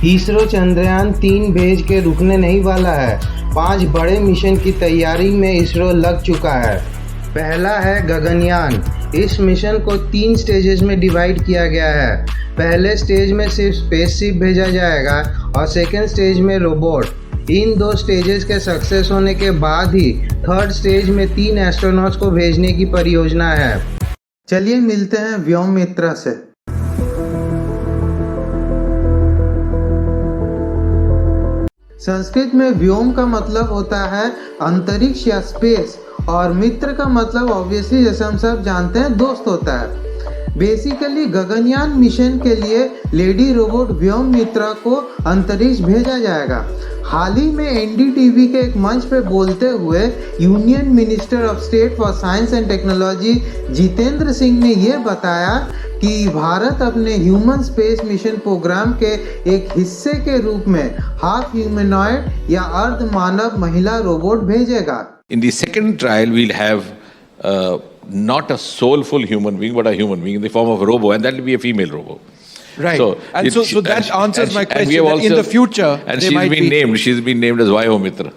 इसरो चंद्रयान 3 भेज के रुकने नहीं वाला है। 5 बड़े मिशन की तैयारी में इसरो लग चुका है। पहला है गगनयान। इस मिशन को 3 स्टेजेस में डिवाइड किया गया है। पहले स्टेज में सिर्फ स्पेसशिप भेजा जाएगा और सेकेंड स्टेज में रोबोट। इन 2 स्टेजेस के सक्सेस होने के बाद ही थर्ड स्टेज में 3 एस्ट्रोनॉट्स को भेजने की परियोजना है। चलिए मिलते हैं व्योममित्र से। संस्कृत में व्योम का मतलब होता है अंतरिक्ष या स्पेस, और मित्र का मतलब ऑब्वियसली जैसे हम सब जानते हैं दोस्त होता है। बेसिकली गगनयान मिशन के लिए लेडी रोबोट व्योममित्र को अंतरिक्ष भेजा जाएगा। हाल ही में एनडीटीवी के एक मंच पे बोलते हुए union minister of state for science and technology Jitendra Singh ने ये बताया कि भारत अपने ह्यूमन स्पेस मिशन प्रोग्राम के एक हिस्से के रूप में हाफ ह्यूमनॉइड या अर्ध मानव महिला रोबोट भेजेगा। In the second trial, we'll have not a soulful human being, but a human being in the form of a robo, and that will be a female robo. Right. So that answers my question. That in the future, and she's been named as Vyomitra.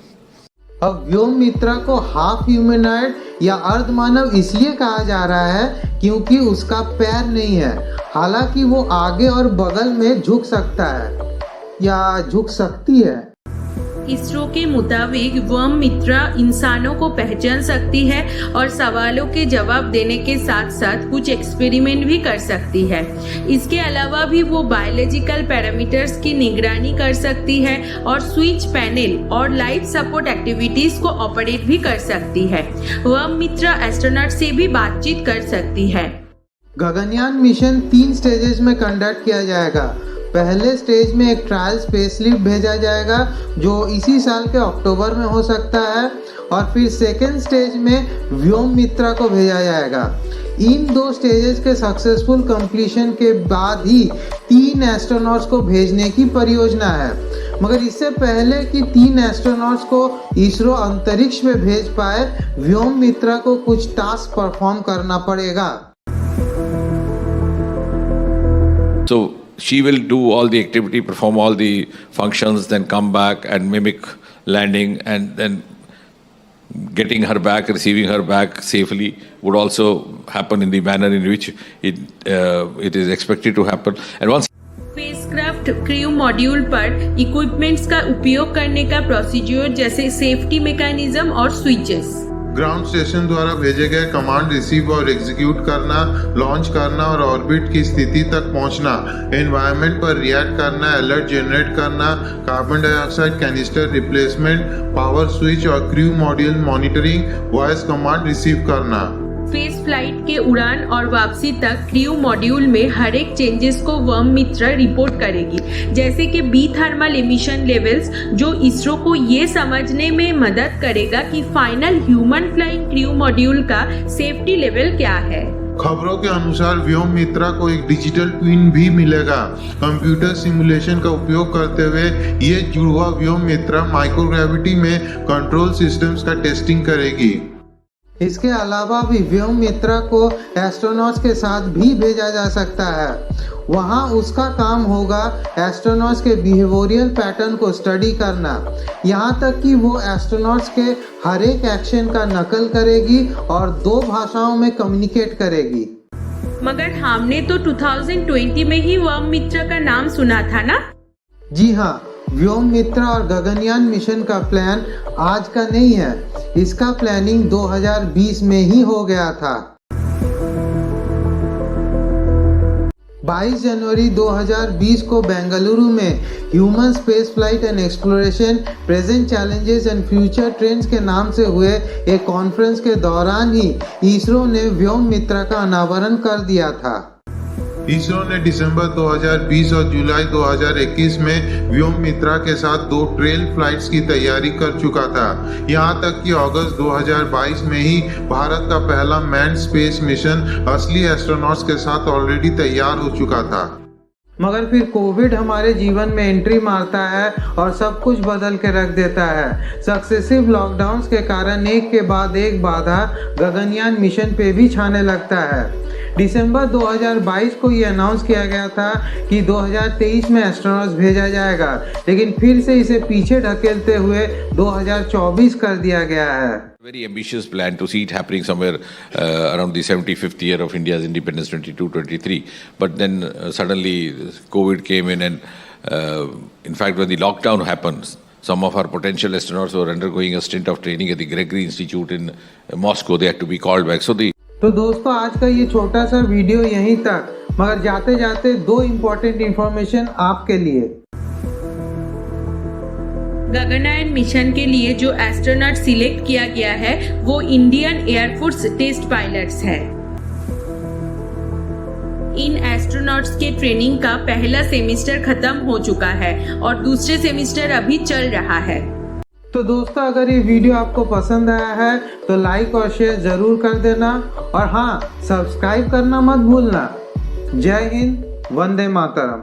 अब व्योममित्र को half humanoid या अर्ध मानव इसलिए कहा जा रहा है क्योंकि उसका पैर नहीं है। हालांकि वो आगे और बगल में झुक सकता है या झुक सकती है। इसरो के मुताबिक व्योममित्र इंसानों को पहचान सकती है और सवालों के जवाब देने के साथ साथ कुछ एक्सपेरिमेंट भी कर सकती है। इसके अलावा भी वो बायोलॉजिकल पैरामीटर्स की निगरानी कर सकती है और स्विच पैनल और लाइफ सपोर्ट एक्टिविटीज को ऑपरेट भी कर सकती है। व्योममित्र एस्ट्रोनॉट से भी बातचीत कर सकती है। गगनयान मिशन 3 स्टेजेस में कंडक्ट किया जाएगा। पहले स्टेज में एक ट्रायल स्पेसशिप भेजा जाएगा जो इसी साल के अक्टूबर में हो सकता है, और फिर सेकेंड स्टेज में व्योममित्र को भेजा जाएगा। इन 2 स्टेजेस के सक्सेसफुल कंप्लीशन के बाद ही 3 एस्ट्रोनॉट्स को भेजने की परियोजना है। मगर इससे पहले कि 3 एस्ट्रोनॉट्स को इसरो अंतरिक्ष में भेज पाए, व्योममित्र को कुछ टास्क परफॉर्म करना पड़ेगा। So she will do all the activity, perform all the functions, then come back and mimic landing, and then getting her back, receiving her back safely would also happen in the manner in which it is expected to happen. And once spacecraft crew module पर equipments का उपयोग करने का procedure जैसे safety mechanism और switches. Ground station द्वारा भेजे गए कमांड रिसीव और एग्जीक्यूट करना, लॉन्च करना और ऑर्बिट की स्थिति तक पहुंचना, एनवायरनमेंट पर रिएक्ट करना, अलर्ट जनरेट करना, carbon dioxide canister replacement, power switch और crew module monitoring, voice command receive करना। स्पेस फ्लाइट के उड़ान और वापसी तक क्रू मॉड्यूल में हर एक चेंजेस को व्योममित्र रिपोर्ट करेगी, जैसे कि बी थर्मल एमिशन लेवल्स, जो इसरो को ये समझने में मदद करेगा कि final human flying crew module का सेफ्टी लेवल क्या है। खबरों के अनुसार व्योममित्र को एक डिजिटल ट्विन भी मिलेगा। कंप्यूटर सिमुलेशन का उपयोग करते हुए ये जुड़वा व्योममित्र माइक्रोग्रेविटी में कंट्रोल सिस्टम्स का टेस्टिंग करेगी। इसके अलावा भी व्योममित्र को एस्ट्रोनॉट्स के साथ भी भेजा जा सकता है। वहाँ उसका काम होगा एस्ट्रोनॉट्स के बिहेवियरल पैटर्न को स्टडी करना, यहाँ तक कि वो एस्ट्रोनॉट्स के हर एक एक्शन का नकल करेगी और 2 भाषाओं में कम्युनिकेट करेगी। मगर हमने तो 2020 में ही व्योममित्र का नाम सुना था ना? जी हाँ, व्योममित्र और गगनयान मिशन का प्लान आज का नहीं है। इसका प्लानिंग 2020 में ही हो गया था। 22 जनवरी 2020 को बेंगलुरु में human space flight and exploration present challenges and future trends के नाम से हुए एक कॉन्फ्रेंस के दौरान ही इसरो ने व्योममित्र का अनावरण कर दिया था। इसरो ने दिसंबर 2020 और जुलाई 2021 में व्योममित्र के साथ 2 ट्रेल फ्लाइट्स की तैयारी कर चुका था। यहां तक कि अगस्त 2022 में ही भारत का पहला मैन्ड स्पेस मिशन असली एस्ट्रोनॉट्स के साथ ऑलरेडी तैयार हो चुका था। मगर फिर कोविड हमारे जीवन में एंट्री मारता है और सब कुछ बदल के रख देता है। सक्सेसिव लॉकडाउन्स के कारण एक के बाद एक बाधा गगनयान मिशन पे भी छाने लगता है। दिसंबर 2022 को ये अनाउंस किया गया था कि 2023 में एस्ट्रोनॉट्स भेजा जाएगा, लेकिन फिर से इसे पीछे ढकेलते हुए 2024 कर दिया गया है। Very ambitious plan to see it happening somewhere around the 75th year of India's independence, 22-23. But then suddenly COVID came in, and in fact, when the lockdown happened, some of our potential astronauts were undergoing a stint of training at the Gregory Institute in Moscow. They had to be called back. तो दोस्तों, आज का ये छोटा सा video यहीं तक, मगर जाते जाते दो इम्पोर्टेंट इन्फॉर्मेशन आपके लिए। गगनयान मिशन के लिए जो एस्ट्रोनॉट सिलेक्ट किया गया है वो इंडियन एयरफोर्स टेस्ट पायलट्स है। इन एस्ट्रोनॉट्स के ट्रेनिंग का पहला सेमेस्टर खत्म हो चुका है और दूसरे सेमेस्टर अभी चल रहा है। तो दोस्तों, अगर ये वीडियो आपको पसंद आया है तो लाइक और शेयर जरूर कर देना, और हाँ, सब्सक्राइब करना मत भूलना। जय हिंद, वंदे मातरम।